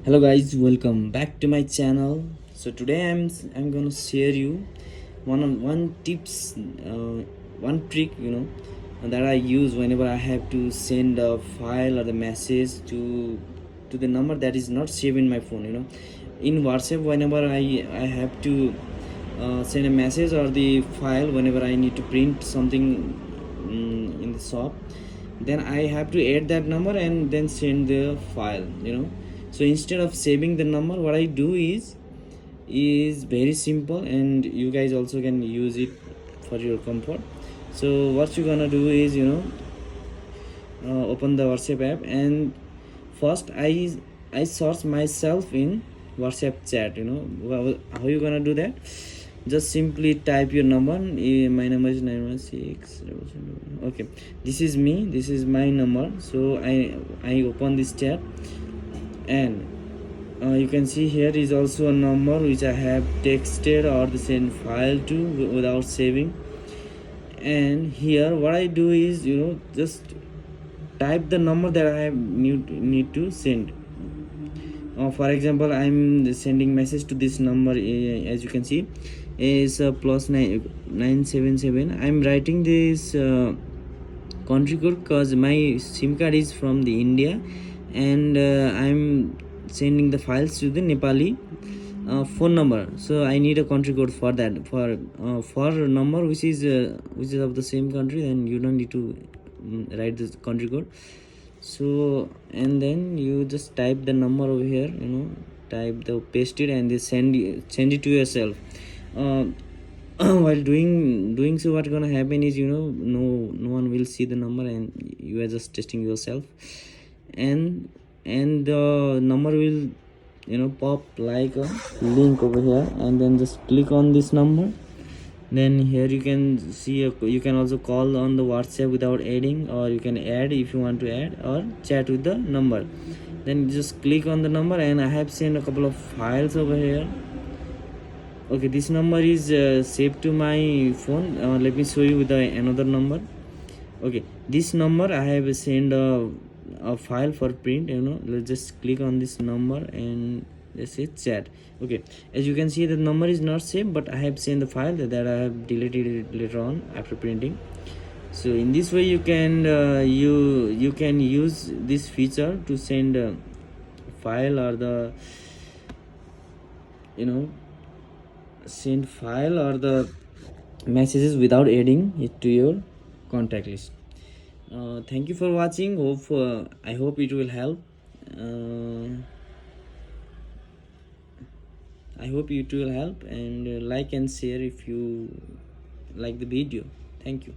Hello guys, welcome back to my channel. So today I'm gonna share you one tips, one trick, that I use whenever I have to send a file or the message to the number that is not saved in my phone. In WhatsApp, whenever I have to send a message or the file, whenever I need to print something in the shop, then I have to add that number and then send the file. So instead of saving the number, what I do is very simple, and you guys also can use it for your comfort. So what you're gonna do is, open the WhatsApp app, and first I search myself in WhatsApp chat. How you gonna do that? Just simply type your number. My number is 916. Okay, this is me, this is my number. So I open this chat, and you can see here is also a number which I have texted or the send file to without saving. And here what I do is, just type the number that I need to send. For example, I'm sending message to this number, as you can see is +977. I'm writing this country code because my SIM card is from the India, and I'm sending the files to the Nepali phone number. So I need a country code for that. For a number which is of the same country, then you don't need to write this country code. So, and then you just type the number over here, paste it, and they send it to yourself. While doing so, what's gonna happen is, no one will see the number, and you are just testing yourself, and the number will pop like a link over here, and then just click on this number. Then here you can see you can also call on the WhatsApp without adding, or you can add if you want to add, or chat with the number. Then just click on the number, and I have sent a couple of files over here. Okay, this number is saved to my phone. Let me show you with another number. Okay, this number I have sent a file for print. Let's just click on this number and let's say chat. Okay, as you can see, the number is not saved, but I have sent the file that I have deleted it later on after printing. So in this way, you can you can use this feature to send a file, or the send file or the messages without adding it to your contact list. Thank you for watching. I hope it will help. I hope it will help, and like and share if you like the video. Thank you.